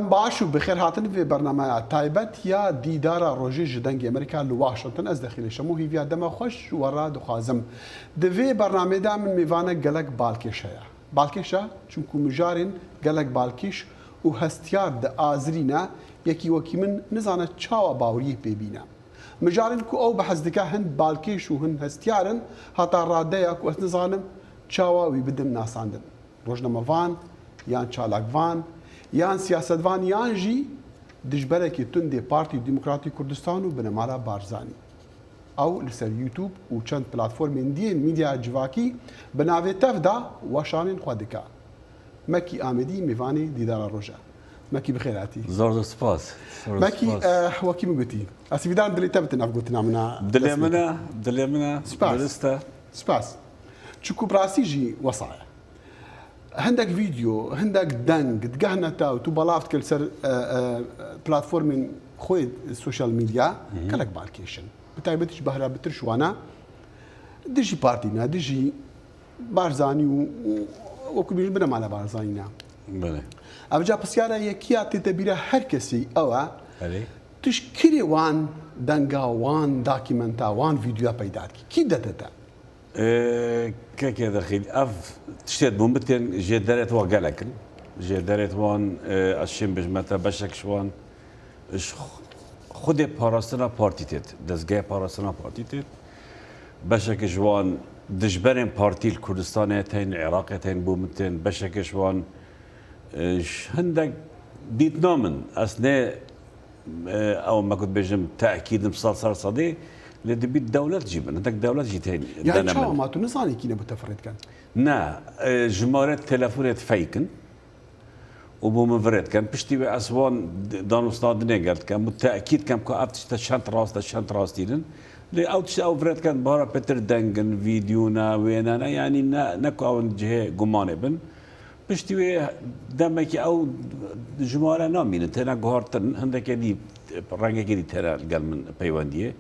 سلام باش وبخير هاتن في برنامج تايبت يا ديدار روجي جدنج امريكا لواشنطن از داخل شمو هي في دم خوش ورا دخازم دفي برنامج دا من ميفانا قالك بالكيش هيا بالكيشا چونكو مجارين قالك بالكيش وهستيار د ازرينا يكي وكي من نزانه تشاوا باوريه بيبينا مجارين كو او بحزدكا هند بالكيش وهن هستيارن هتا راديا كو نزانم تشاوا ويبدم ناساندن روجنا مفان يان چالاك فان یان سیاستوان یان جی دجبرکی تندی پارتی دموکراتی کردستان و بنمارا بارزانی او لسر یوتیوب و چند پلاتفورم دیین میدیا جواکی بناوی تفدا وشانین خودکا مکی آمدی میوانی دیدار روژا مکی بخیراتی زور سپاس مکی وکی مگوتی اسیدان دلی تبت نفگوتی نامنا دلی منا سپاس چکو براسی جی وصايا عندك فيديو عندك دنگ تقهنا تاو تو بلافت كل سر بلاتفورم خوي السوشيال ميديا كلك بالكيشن بتاعي بتش بهرا بترشوانا دجي بارتينا دجي بارزاني وكبير بنا مالا بارزانينا بله ابجا بسيارة يكيا تتبيرا هركسي اوه علي تشكري وان دنگا وان داكيمنتا وان فيديو بيدارك كي دتتا كاكي دخيل اف تشتيت بومبتين جدارت وقالكن جدارت وان اشين بجمتا بشك شوان خود باراستنا بارتيتت دزگاه باراستنا بارتيتت بشك جوان دجبرين بارتي الكردستان تين العراق تين بومبتين بشك جوان هندك ديت نومن اثناء او ما كنت بجم تاكيد مصال صدي لدي بيت دولة تجيب عندك دولة تجي يعني شو ما تنصاني كينا متفرد كان نا جمارات تلفونات فايكن وبومفرد كان بشتي اسوان دانو استاد قالت كان بالتاكيد كان كافتش تشانت راس دينن لي اوتش او فريد كان بارا بيتر دنجن فيديونا وينانا يعني نكو او جهه قمانبن بشتي دمك او جمارة نامين تنا غارتن عندك دي رنگه دي ترى قال من بيوانديه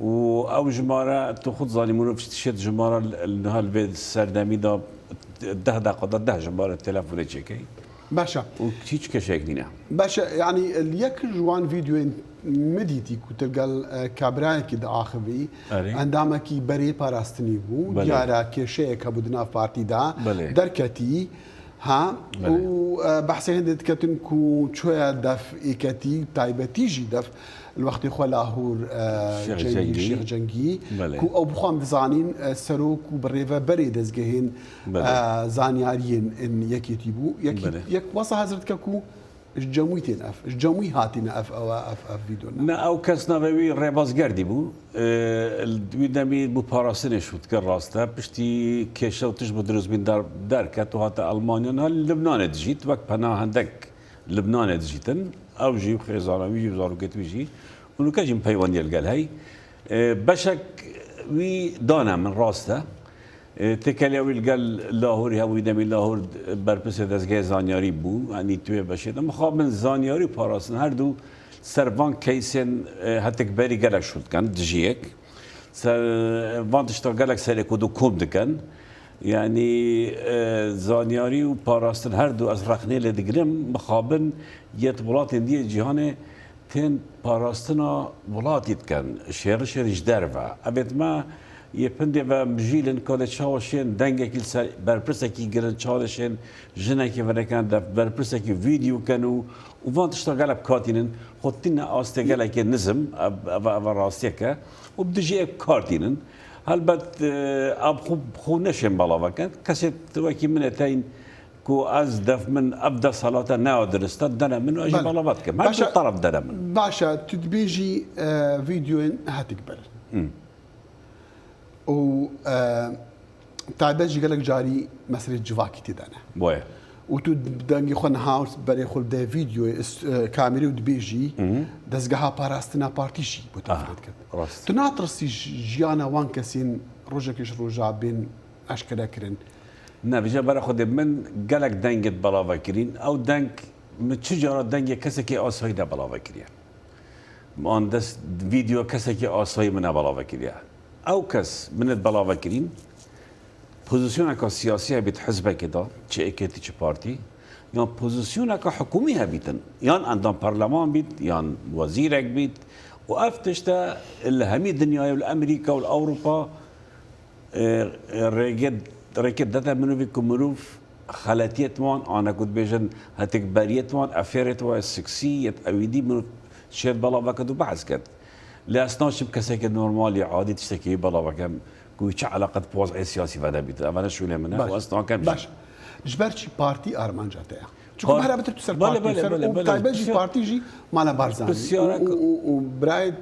و جمارة تأخذ ظالمون في تشيت جمارة هالبيت السردامي دا 10 دقيقة 10 جمارة التلفون تشيكي باشا وكيش كشيك دينا باشا يعني اليك جوان فيديو مديتي كتلقى كابراي كده آخوي عندما كي بري باراستني بو ديارا كشيك هبودنا في بارتي دا دركتي ها وبحثي هندت كتن كو شوية دف إيكاتي تايبتي جي دف الوقت يخو لاهور الشيخ جنگي كو او بخوام دزانين سرو كو بريفا بري دزگهين زانيارين ان يكيتيبو يك وصا حضرت كو جمويتين اف جموي هاتين اف فيديونا نا او كسنا بي ريباز گردي بو الدويدامي بو باراسنش وتكر راستا بشتي كيشو تشبه دروز بين دار كاتو هاتا المانيا لبنان تجيت وقت بنا عندك لبنان تجيتن او جيب خيزانا ويجي بزارو كت ويجي ونو كاجي مبيوان يلقال هاي بشك وي دانا من راستا تكالي ويل قال لاهوري هاوي دمي لاهور برپس دزگاه زانياري بو يعني توي بشه مخاب من زانياري پاراسن هر دو سروان كيسن هتك بري قالك شد كان دجيك وان تشتغل قالك سريكو دو كوم دكن يعني زانياري و پاراستن هر دو از رخنه لدگرم مخابن یت ولاتن دی جهان تن پاراستنا ولاتیت کن شهرش جدر و ابد ما يبندي بمجيلن كل شاشين دنگه كل برپرسكي گرن چالشين جنكي وركان ده برپرسكي فيديو كانوا وفان تشتغل بكاتينن خطينا استغل كي نظم اب راستيكا وبدجي كارتينن هلبت اب خو نشم بلا كان كاسيت وكي منتين كو از دف من ابدا صلاه نادر استدنا من اجي بلا كم هذا الطرف دنا من باشا تدبيجي فيديو هتكبر و تعبج قالك جاري مسألة جواكي تدانا بوي وتو دنگي خون هاوس بري خل ده فيديو كاميري ودبيجي دزگها باراستنا بارتيشي بتفرد كده تناطرسي جيانا وان كسين روجكش روجا بين اشكال كرين نا بيجا برا خد من قالك دنگت بلا كرين او دنگ من تشجرة دنگ كسكي اساي ده بلا كريا من دس فيديو كسكي اساي من بلا كريا او كس من البلا كرين بوزيشنك السياسية بتحزبك كده تشيكتي تش بارتي یان پوزیسیونك حكومي هبيتن يان عندهم برلمان بيت يان وزيرك بيت وأفتشتا الهمي الدنيا والأمريكا والأوروبا ركد داتا منو بيكم مروف خلاتيت وان أنا كنت بيجن هتكبريت وان أفيرت وان سكسية أويدي منو شيت بلا بكدو بحث كد لأسناش بكسك نورمالي عادي تشتكي بلا بكم كويتش علاقة بوضع سياسي فهذا بيت أنا شو لي منها وأسنا كان باش جبرتشي بارتي أرمان جاتها شو هلا بتر تسر بارتي طيب جي بارتي جي مالا بارزاني وبرايد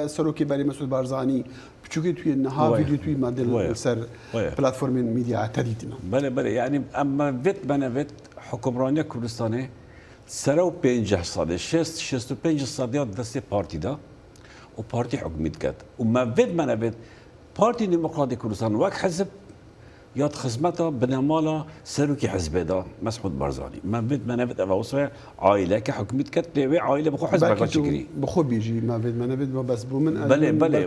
سروكي بالي مسعود بارزاني بتشوكي توي النهار فيديو توي مادل سر بلاتفورم ميديا تديتنا بله يعني أما فيت بنا فيت حكمرانية كردستاني سرو 50 صادي 65 صادي دستي بارتي دا وبارتي حكوميت كات وما فيت بنا فيت بارتي ديمقراطي كردستان واك حزب ياد خدمتها بنمالا سروكي حزب دا مسعود بارزاني ما بيت ما نبت أفوصها عائلة كحكمت كتلة عائلة بخو حزب كشكري بخو بيجي ما بيت ما نبت بس بومن بله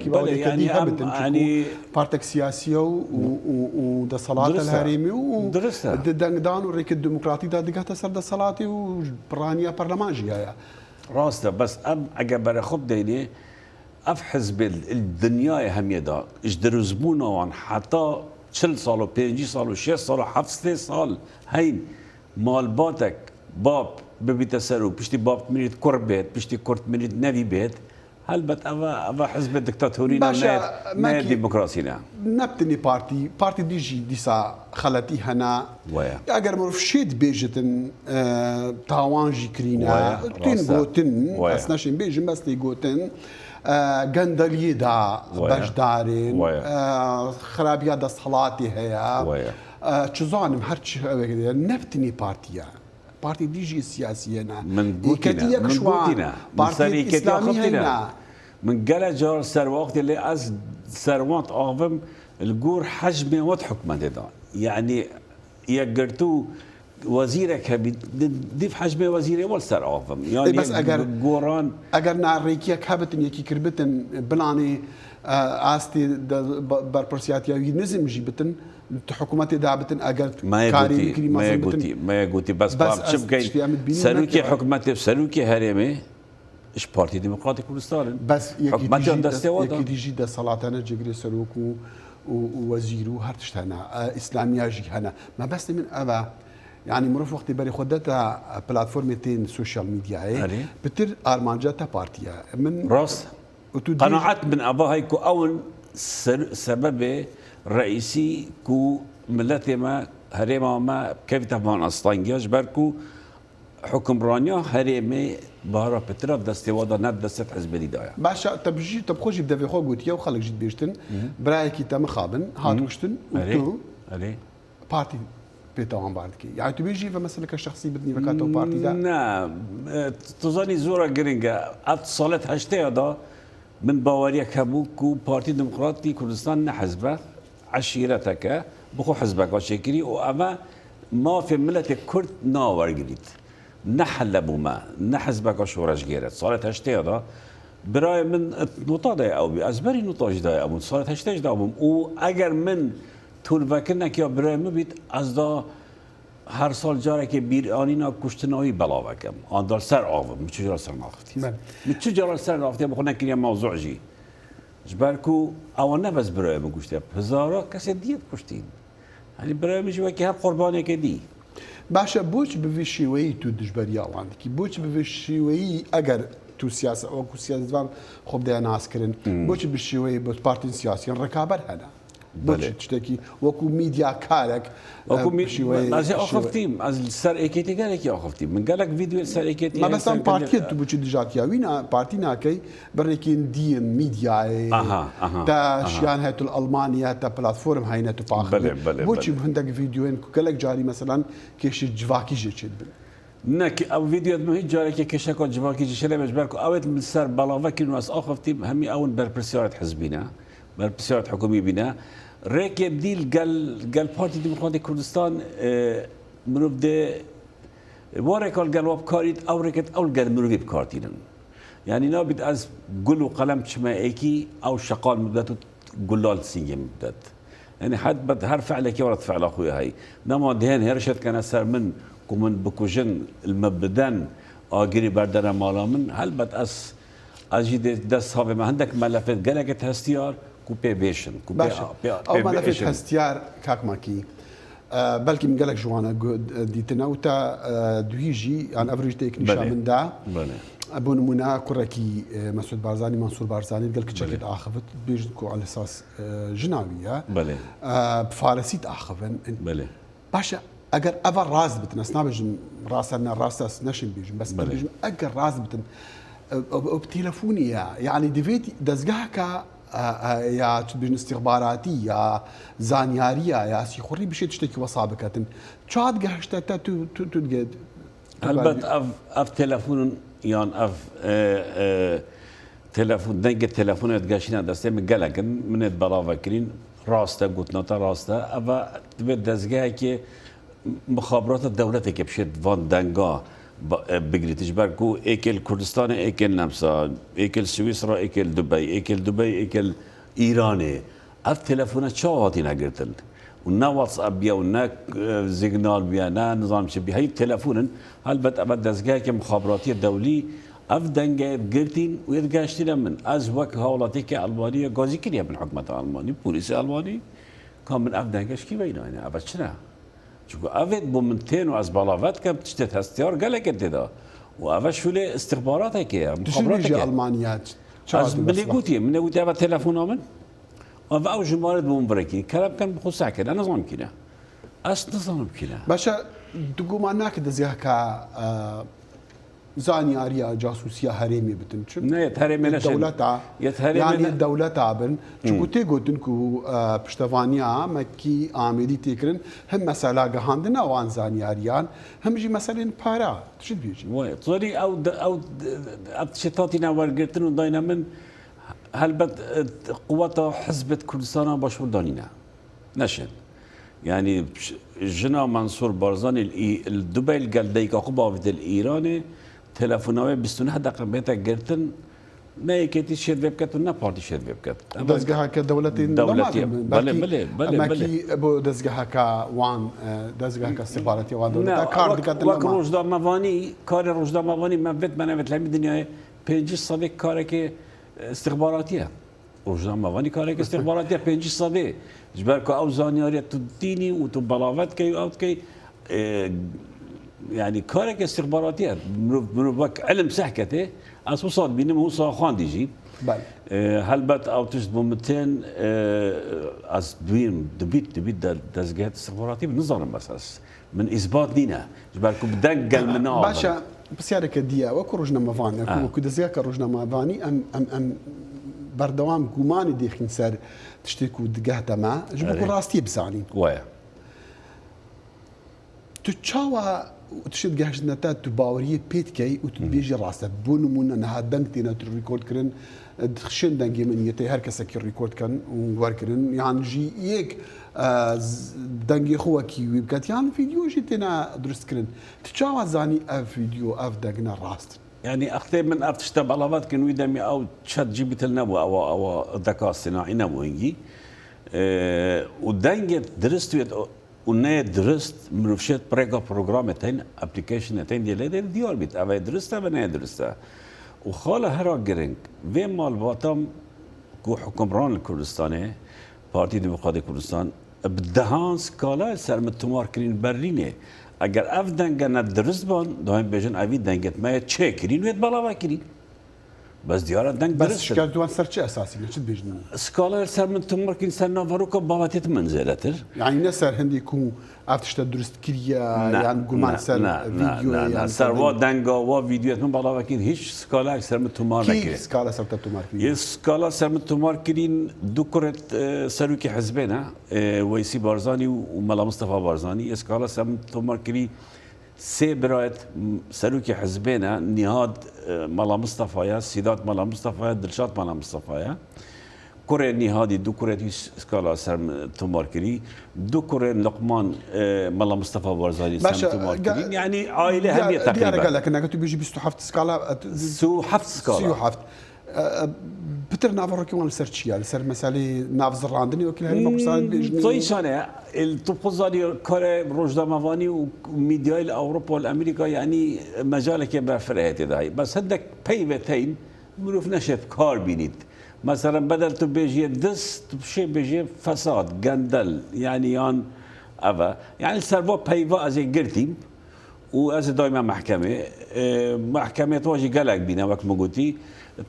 يعني بارتك سياسية وده صلاة الهريمي ودرستها دان وريك الديمقراطي ده دقتها سر ده صلاة وبرانية برلمانجية يا راسته بس أجبر خب ديني أف حزب الدنيا هم يدا إجدر زبونه وان حتى 40 سال و 5 سال و 6 سال و 7 سال هين مال باتك باب ببيت سرو بشتي باب منيت كربت بشتي كرت منيت نبي بيت هل بت أبا حزب الدكتاتوري ما ديمقراطينا نبتني بارتي ديجي ديسا خلتي هنا اگر مرفشيت بيجتن تاوانجي كرينا تين غوتن اسناشين بيجن بس تي غوتن قندلي دا بجدارين خرابيا دا صلاتي هيا تشزانم هرتش نبتني بارتي ديجي سياسينا من قوتنا بارتي إسلامي من قال جار سروقت اللي از سروات أعظم الجور حجمه وحكمه دا يعني يقرتو وزيرك ديف حجمه وزيري والسر أعظم يعني بس جوران اگر ناريكيك هبتن يكي كربتن بلاني آستي بربرسياتي نزم جيبتن حكومتي دعبتن اگر ما يقولي بس شوف كاين سلوكي حكومتي سلوكي هرمي ايش بارتي ديمقراطي كردستان بس يكي تيجي دا صلاتنا جيجري سلوكو ووزيرو هرتشتنا اسلاميه جي هنا ما بس من ابا يعني مروف وقت بري خدتها بلاتفورمتين سوشيال ميديا بتر ارمانجاتا بارتيا من راس قناعات من ابا هيكو اول سبب رئيسي كو ملتي ما هريما ما كيف تفهم اسطنجاج بركو حكم رانيا هريمي بارا بتر دستي ودا ند دست حزب الهدايه باشا تبجي تبخوجي بدافي خو قوتيا وخلق جيت بيشتن برايكي تم خابن هاتوشتن وتو بارتي بيتوان باردكي يعني تبيجي فمثلا كشخصي بدني فكاتو بارتي دا نعم تظني زورا جرينجا اتصالت هشتي هذا من باوريا كابوكو بارتي ديمقراطي كردستان حزبه عشيرتك بخو حزبك وشكري واما ما في ملة الكرد ناور جديد نحلبوا ما نحزبك وشورش جيرت صارت هشتي هذا براي من نقطة دا او بأزبري نقطة دا او صارت هشتي دا واجر من طول وقتنا که برای مبید از دا هر سال جاره که بیرانینا کشتنایی بلا وکم آن دار سر آوم میچه جاره سر ناختی میچه جاره سر ناختی بخونه کنیم موضوع جی جبرکو آوان نبز برای من کشتی هزارا کسی دیت کشتین یعنی برای میشه وکی هر قربانی که دی باشا بوش بویشیویی تو دجبری آوان کی بوش بویشیویی اگر تو سیاست او سیاستوان خوب ده ناس کرن بوش بویشیویی بوش پارتی سیاسی رکابر هنا بله تشتكي وكو ميديا كارك وكو ميديا از اخفتيم از سر ايكيتي قالك يا اخفتيم من قالك فيديو سر ايكيتي ما بس ام بارتي تو بوچ دجاتيا وينا بارتينا كي بريكين دي ميديا تا شيان هاتو الالمانيا تا بلاتفورم هاينا تو باخ بوچ هندك فيديوين قالك جاري مثلا كيش جواكي جيت نك او فيديو ما هي جاري كيشكو جواكي جيشله مجبركو اوت من سر بلاوه كي ناس اخفتيم همي اون بربرسيارت حزبنا بربرسيارت حكومي بنا ريك بديل قال بارتي ديمقراطي كردستان منو بده وريكال قال وبكاريت او ريكت او قال منو بكارتينن يعني نابد از قلو قلم شما ايكي او شقال مبدات قلال سينجي مبدات يعني حد بد هر فعلك ورد فعل اخويا هاي نما دهن هرشت كان سر من كومن بكوجن المبدن اجري بردنا مالا من هل بت اس اجي دس هذا ما عندك ملفات قالك هستيار كوبي بيشن كوبي او ملفات هستيار كاك ماكي بلكي من قالك جوانا ديتنا وتا دويجي عن افريج تكنيشن من دا ابو نمونا كركي مسعود بارزاني منصور بارزاني قال لك تشكيت اخفت بيجكو على اساس جناويه بله بفارسيت اخفن بله باشا اگر افر راس بتن اسنابج راسنا راسس نشن بيجن بس بيجن اگر راس بتن بتليفوني يعني ديفيتي دزقاكا يا تبين استخباراتي يا زانياريا يا سيخوري بشي تشتكي وصابكاتن تشاد قهشتا تو تقد البت اف تليفون يعني اف تليفون دنگ تليفونات قاشينا دسته مقلق من البلاغه كرين راسته قلت نتا راسته افا تبد دزقاها كي مخابرات الدولة كي بشيت فان دنگا بقريتش بركو ايكل كردستان ايكل نمسا ايكل سويسرا ايكل دبي ايكل ايراني اف تليفونات شاواتي نقرتن ونا واتساب بيا ونا سيجنال بيا نا نظام شبيه هاي تليفون هل ابد دزقاك مخابراتيه الدولي اف دنگا قرتين ويدقاشتي لمن از وك هولاتيك المانيا غازي كريا بالحكومه الالمانيه بوليس الالماني كان من اف دنگاش كي بينا يعني ابد شنا شو افيد بومنتين واز بلاغات كم تشتت هستيار قال لك كده وافا شو لي استخباراتك يا مخابراتك المانيات از بلي قوتي من قلت ابا تليفون من وافا او جمارد بومبركي كلام كان بخص كده انا نظام كده اس نظام كده باشا تقوم انك دزيها زانياريا جاسوسيا هرمي بتنشم نه هرمي دولتها يعني الدولة بن شو تيجو تنكو بشتفانيا مكي عاملي تكرن هم مسألة جهاندنا وان زانياريان هم جي مثلا بارا تشد بيجي وي طري او شتاتنا ورقتن وداينا من هل بد قوة حزب كردستان باشور دانينا نشد يعني جنا منصور بارزاني الدبي القلديك عقبة في الإيراني تلفونات 29 دقيقة بيتك قرتن ما يكتي شير ويبكت ونا بارتي شير ويبكت دزجها كدولتين بله ماكي ابو دزجها كوان دزجها كاستخباراتي وان دولتا كارد كاتن وك روجدا مافاني كار روجدا مافاني ما بيت ما نبت لهم الدنيا بينجي صديق كارك استخباراتيه روجدا مافاني كارك استخباراتيه بينجي صديق جبالكو او زانياريا تديني وتبلاغات كي اوت كي يعني كارك استخباراتيه بك علم سحكته اسوصل بينما هو صاخان ديجي هل بات او تجدبوا 200 از دوين دبيت دزقات استخباراتيه بنظام اساس من اثبات دينا جبالكم بدقل من باشا بس يا كديه وكرجنا مافاني كدزياك رجنا مافاني ام بردوام قوماني ديخين سار تشتكوا دقهتا ما جبكوا راستي بزاني ويا تتشاوى وتشد قهش نتات تباوريه بيتكي وتبيجي راسه بونمون انها دنكتينا تريكورد كرن دخشن دنجي من يتي هركسا كي ريكورد كان ووركرن يعني جي يك دنجي خوا كي ويبكات يعني فيديو جيتنا درست كرن تتشاوى زاني اف فيديو اف دقنا راست يعني اختي من افتشتا بلافات كان ويدمي او تشات جي بي تل نبو او الذكاء الصناعي نبو هنجي ودنجي درست وناي درست مروفشت بريكا بروجرامتين ابلكيشنتين ديال ديال بيت ابي درستها بنا درستها وخاله هرا جرينج في مال باتم كو حكمران الكردستاني بارتي ديمقراطي كردستان بدهان سكالا سرمتمار كرين برلينه اگر اف دنگنا درست بان دایم بجن اوی دنگت ما چه کرین وید بالا کرین بس دیارا دنگ بس شکایت دوان سر چه اساسی چه بجن سكالا سر من تمر كين سر نافاروكا باباتيت منزلتر يعني نسر هندي كو افتشت درست كريا يعني قول ما سر فيديو يعني سر وا دنگا وا فيديوات من بالا كين هيش سكالا سر من تمار نكرين كيف سكالا سر تمار كرين سكالا سر من تمار كرين دو كرت سروكي حزبنا ويسي بارزاني وملا مصطفى بارزاني سكالا سر من تمار كرين سي برايت سروكي حزبنا نهاد مالا مصطفى سيدات مالا مصطفى دلشات مالا مصطفى كوري نهادي دو كوري سكالا سرم تماركري دو كوري لقمان مالا مصطفى بارزاني سرم تماركري يعني عائله هميه تقريبا قال لك انك بيجي بيستو حفت سكالا سو حفت سكالا سو حفت بتر نافر كمان السرتشيا السر مسالي نافز الراندني وكل هذه بقصان بيجني طيب أنا التوبوزالي كره روجدامافاني وميديا الأوروبا والأمريكا يعني مجالك يبقى فرقت هاي بس هدك بيفتين مروف نشف كار بينيت مثلا بدل تبيجي دس تبشي بيجي فساد جندل يعني يان أبا يعني السربو بيفا أزي قرتي وأزي دايما محكمة تواجه قلق بينا وقت مقوتي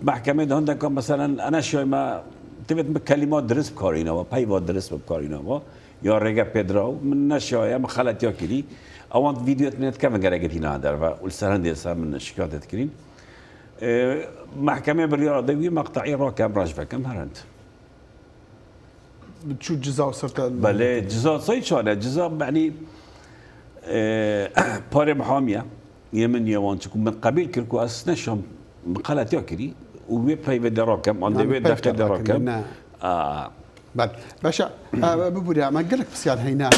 محكمة هندك مثلا أنا شوي ما تبت بكلمات درس بكارينا وبيفا درس بكارينا يا رجع بيدرو من نشوية ما خلت ياكلي أوان فيديو تنت كم قرقت هنا هذا والسهل دي صار من الشكايات تكرين محكمة بالرياضة مقطعي راكب راجفة كم هرنت بتشوف جزاء وصرت بله جزاء صيد شو هذا جزاء يعني باري محامية يمن يوان تكون من قبيل كلكو أساسا شو مقالات ياكلي وبيبقى يبدأ راكب عند بيبدأ كده راكب بعد باشا ببوريا ما قال لك بس يعني هينا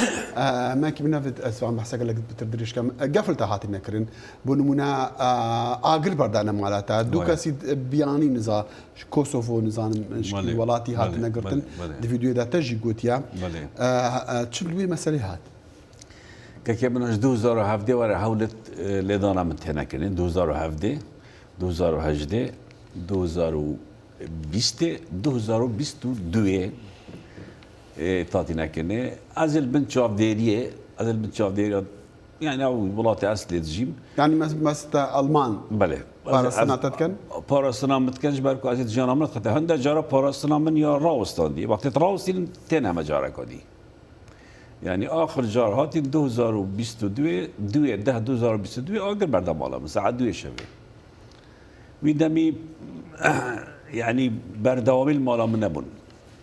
ما كنا في اسمع بحسك لك بتدريش كم قفلت هاتي نكرن بنمونا اقل بردانا مالاتها دوكا سيد بياني نزا كوسوفو نزان مشكل ولاتي هات نقرتن دي فيديو دا تجي قوتيا تشبلوي مسألة هات كيف بنش 2007 ورا حولت لدانا من هنا كرن 2007 2008 2022 تعطينا كنا أزل بنت شاف ديريه يعني أو بلاطة أصل تجيب يعني مستا ألمان بله بارسنا تتكن بارسنا متكنش بركو أزل جانا من قطع هندا جارا بارسنا من يا راوستان دي وقت راوستين تنا مجارة كدي يعني آخر جار هاتي 2022 آخر بردم على مساعد 2 شبه ويدمي يعني بردوامي المالا من نبون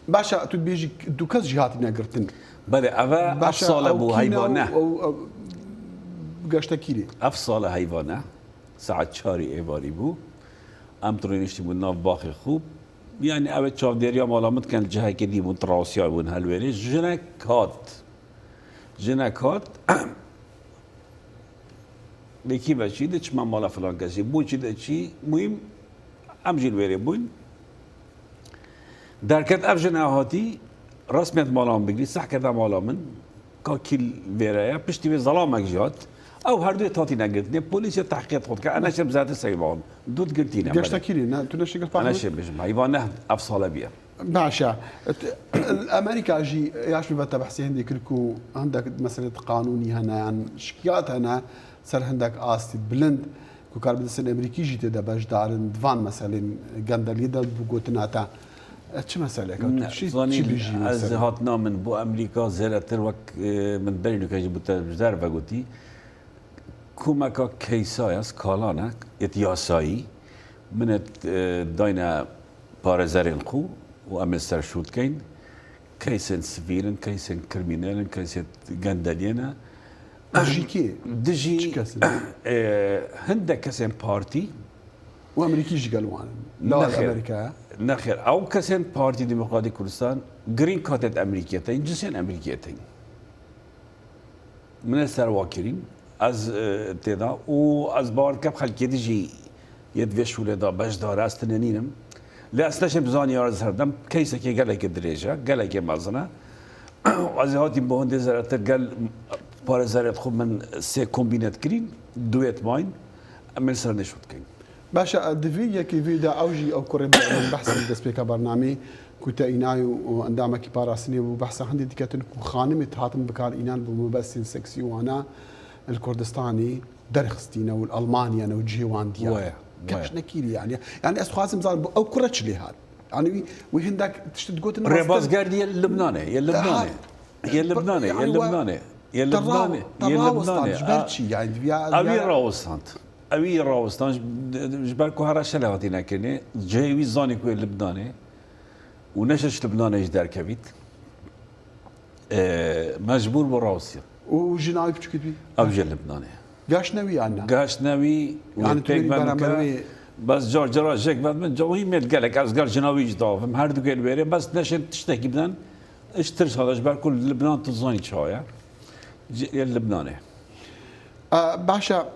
باشا تو بيجي دوكاز جهات نقرتن بله أفا أفصال أبو هيبانه قاشتكيلي أفصال هيبانه ساعة شاري إيفاري بو أم ترينشتي من ناف باخي خوب يعني أبد شاف ديريا مالا مت كان الجهة كدي من تراوسيا بون هالويري جنكات بكي بشي دش ما مالا فلان كسي بو شي دشي مهم أمجي الويري بون دركت أفجنا هاتي رسمت مالام بگری صح کرده مالامن که کل ویرایا پشتی به ظلامک جات او هر دوی تاتی نگرد نه پلیس تحقیقات خود که انا شب ذات سیوان دود گرتینه قشتا كيري تو نشي قلت انا شب بجم حيوانه افصاله بيه باشا الامريكا جي ياش بتا بحسي هندي كلكو عندك مساله قانوني هنا يعني شكيات هنا سر عندك استي بلند كو كار بدسن امريكي جي تدا باش دارن دفان مثلا غندل يدل بوغوتناتا شو مسألة؟ شو بيجي از هاتنا من بو امريكا زلتر وك من بينو كاجي بتجدار بقولتي كوماكا كيسايس كالانك اتياساي من داينا بارزارين خو وامستر شوت كين كيسن سفيرن كيسن كريمينالن كيسن غندالينا دجي هندك كسن بارتي وامريكي جي قالوا لا امريكا نخير او كسن بارتي ديمقراطي كردستان جرين كارت امريكيتين جنسين امريكيتين من السرواكرين از تدا و از بار كب خلقي دجي يدفش ولدا باش دار استنانينم لا استشم بزاني ارز هردم كيسه كي قال لك دريجه قال لك مازنا از هاتي بوند زرت قال بارزارت خو من سي كومبينات كرين دويت ماين من سر نشوت كين باشا دفي كي فيدا اوجي او كوري بحث دسبيكا برنامج كنت إنايو وعندما كبار سني وبحث عندي دكاتن خانم تهاتم بكار إنان بمبسين سكسي وأنا الكردستاني درخستينا والألمانيا وجيوان ديا كاش نكيلي يعني أسخازم زال أو كرتش لي هاد يعني وهندك تشتد قوت الناس ريباز قاردي اللبناني أبي راوستان جبالكو هراشة لهاتينا كني جايوي زاني كوي اللبناني ونشش لبناني جدار كبيت مجبور براوسيا وجناوي بشو كتبي؟ أبجل لبناني قاش ناوي عنا قاش ناوي يعني تبي بس جورج جاك بعد من جوي ميت قالك أصغر جناوي جداف مهرد قال بيري بس نشن تشتكي بدن اشترس هذا جبالكو لبنان تزاني شوية اللبناني باشا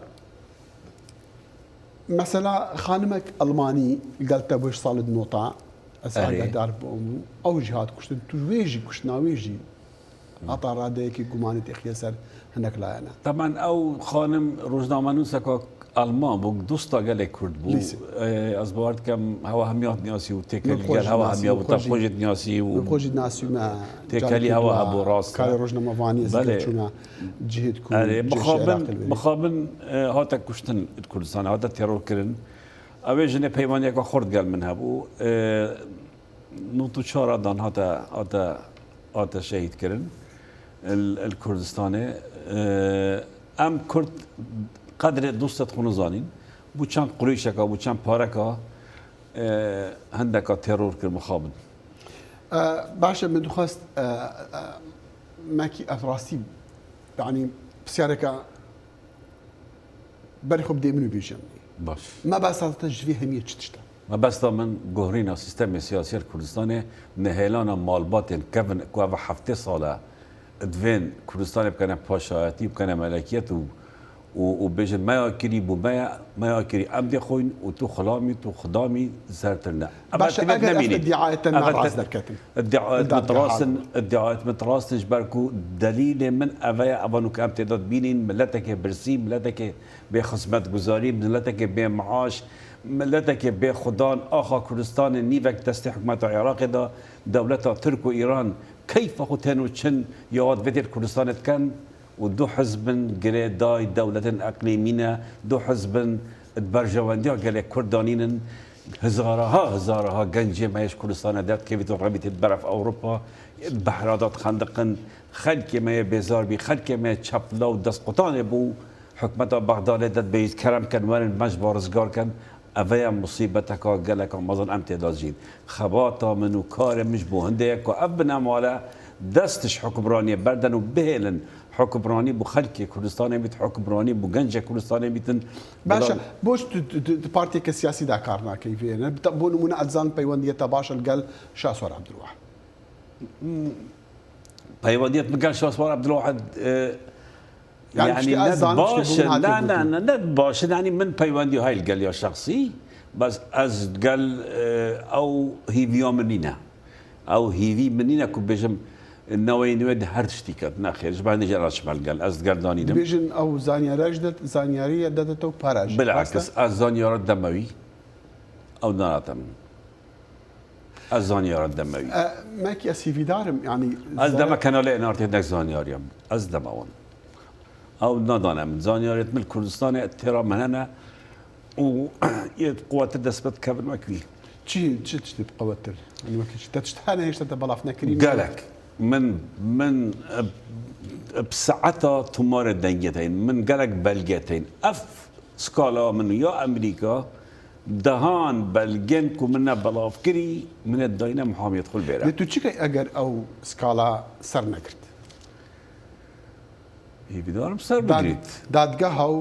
مثلا خانمك الماني قالت بوش صالد نوطا اسعد دار بوم او جهاد كشتن تويجي كشناويجي عطا راديكي قمانة اخيسر هناك لا انا طبعا او خانم روزنامه نووسك المان بو دوستا قال كرد بو از بارد كم هوا همیات نیاسی و تکلی قال هوا همیات و تخوجت نیاسی و بخوجت ناسی ما تکلی هوا ابو راست کار روزنامه وانی زیاد چونه جهد کو مخابن هاتا کشتن کردستان هاتا ترور کردن اوی جنه پیمانی که خورد قال منها بو نوتو چهار دان هاتا شهید کردن الكردستاني ام كرد قدر دوستت خونزانين بو چند قريشكا بو چند باركا هندكا تيرور كر مخابن باشا من دخست ماكي اثراسي يعني بسيارك بريخو بدي منو بيجن باش ما بس تجفيه همية تشتا ما بس من جوهرينا سيستم سياسي الكردستاني نهيلانا مالباتن كفن كوافا حفتي صالة ادفين كردستان بكنا باشایتی بكنا ملكيت وبيجن ما ياكري بو ما ياكري امدي خوين وتو خلامي تو خدامي زرتلنا باش اگر ادعاءات الناس دركتن ادعاءات متراسن جبركو دليل من افيا ابانو كام تعداد بينين ملتك برسي ملتك بخدمت گزاري ملتك بمعاش ملتك بخدان اخا كردستان نيفك تستي حكومه العراق دا دولتها ترك وايران كيف خطين تشن يواد بدر كردستان كان ودو حزب قال داي دولة اقليمية دو حزب برجواندي قال كردانين هزارها جنجي مايش كردستان دات كيف تربيت البرف اوروبا بحرادات خندقن خلك ما بيزار بي خلك ما تشابلا ودسقطان بو حكمة بغداد دات بيت كرم كان وين مجبر رزقار كان اویا مصیبت کا گله کا مزن امتداد جید خباتا منو کار مش بو هنده کو ابنا مالا دستش حکمرانی بردن و بهلن حکمرانی بو خلق کردستان بیت حکمرانی بو گنج کردستان بیتن باشا بوش بارتي كسياسي دا كارنا كيفين بتبون من ازان بيونديه تباش القل شاسور عبد الواحد بيونديه مقال شاسور عبد الواحد يعني باش لا باش يعني من بيواندي هاي القال شخصي بس از قال او هي فيو منينا او هي في منينا كو بيجم نوين ود هرشتيكات ناخير جبان جراش قال از قال داني بيجن او زانيا رجدت زانياريه دتو باراج بالعكس از زانيا دموي او ناتم از زانيا دموي ماكي اسي في دارم يعني از دم كانوا لنا ارتدك زانياريم از دمون او نادانا من زانياريت من كردستان اترا من هنا و قوات الدسبت كابل مكوي تشي بقوات يعني ما كنتش تشتهانا ايش تبلاف نكريم قالك من بساعتها تمار الدنجتين من قالك بلجتين سكالا من يا امريكا دهان بلجنكو من بلافكري من الدينا محامي يدخل بيرا تو تشيكي اجر او سكالا سر نكرت هي بدارم سر بجريت دادقهو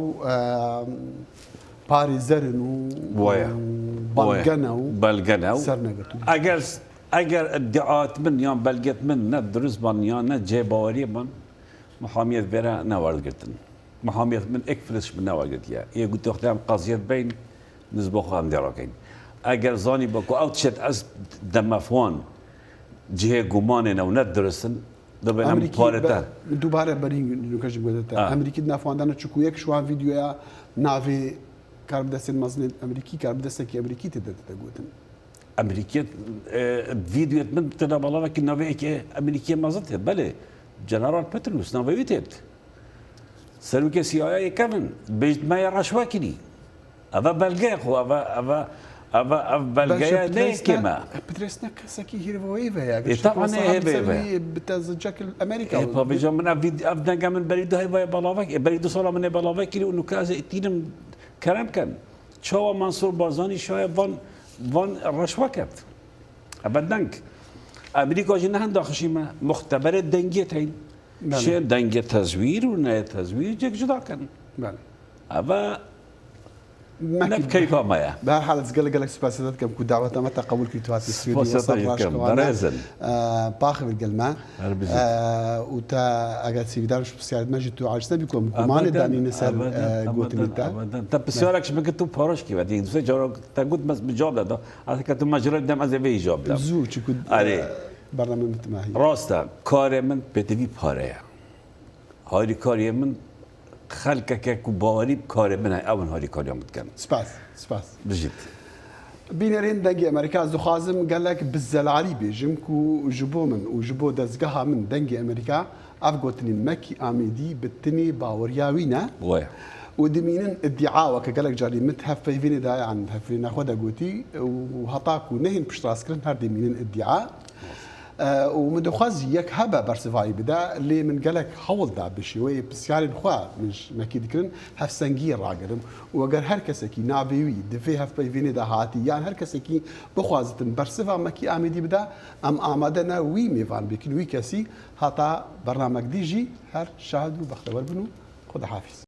باريزرن بلغنو سر نكرت اگر ادعاءات من يوم بلغت من ندرس بان يا نجي باوري من محامية بيرا نوارد قرتن محامية من اكفلش من نوارد قرت يا قلت اختام قضية بين نسبوخها هم دراكين اگر زاني بكو او تشت از دمافوان جهه قمانين او ندرسن دبن هم بارتا دوباره برين نوكاش بودتا امريكي نافوان دانا تشكو يك شوان فيديو نافي كارب دستن مزن امريكي كارب دستك امريكي تدت تقولن امريكي فيديو من تنا بالله لكن نافي امريكي مازت بله جنرال بتروس نافي تيت سلوك سي اي كمان بيت ما يرشوا كني ابا بلغاخو ابا بلغايا ليس كما بترسنا سكي هيرويفا يا طبعا هيرويفا بتزجك الامريكا ايه بيجا من ابدا كمان بريدو هاي بلاوك بريدو صار من بلاوك انه كذا تينم كلام كان شو منصور بارزاني شو فان رشوكت ابدنك امريكا جنها داخشيما مختبر دنجتين شيء دنجه تزوير ونا تزوير جك جدا كان بله ابا نب كيف ما بهرحال زقلق سپاسدت كم كدعوة ما تقبل كريتواتي سپاسدت كم درازن باخر الجلمة وتا أجد سيدارش بسيارة ماجد تو عاجزنا بكم كمان داني نسال قوتنيتا أبدا بسيارك شو بكتو باروش كي بعدين دوسي جارو تقول بس بجواب ده هذا كتو مجرد دم أزفي جواب ده زوج كود برنامج متماهي راستا كار من بتوی پاره هاری کاری من خلق که کوباری کار من اول هاری کاری هم بتکن سپاس بجید بینرین دنگی امریکا از خازم قال لك بالزلعلي بيجم كو جبو من وجبو دزقها من دنگي امريكا افغوتني مكي اميدي بالتني باورياوينا ويا ودمينن ادعاء وكقال لك جاري متهف فيني دا عن هفينا خدا قوتي وهطاكو نهن بشتراسكرن هر دمينن ادعاء ومدخز يك هبه برسفاي بدا اللي من قالك حول دا بشوي بسياري خوا مش ما كيدكرن هف سنجير راقرم وقال هر كسكي نافيوي دفي هف بيفيني دا هاتي يعني هر كسكي بخوازتن برسفا مكي عميدي بدا ام آمادنا وي ميفان بكن وي كسي هاتا برنامج ديجي هر شاهدوا بختبر بنو خدا حافظ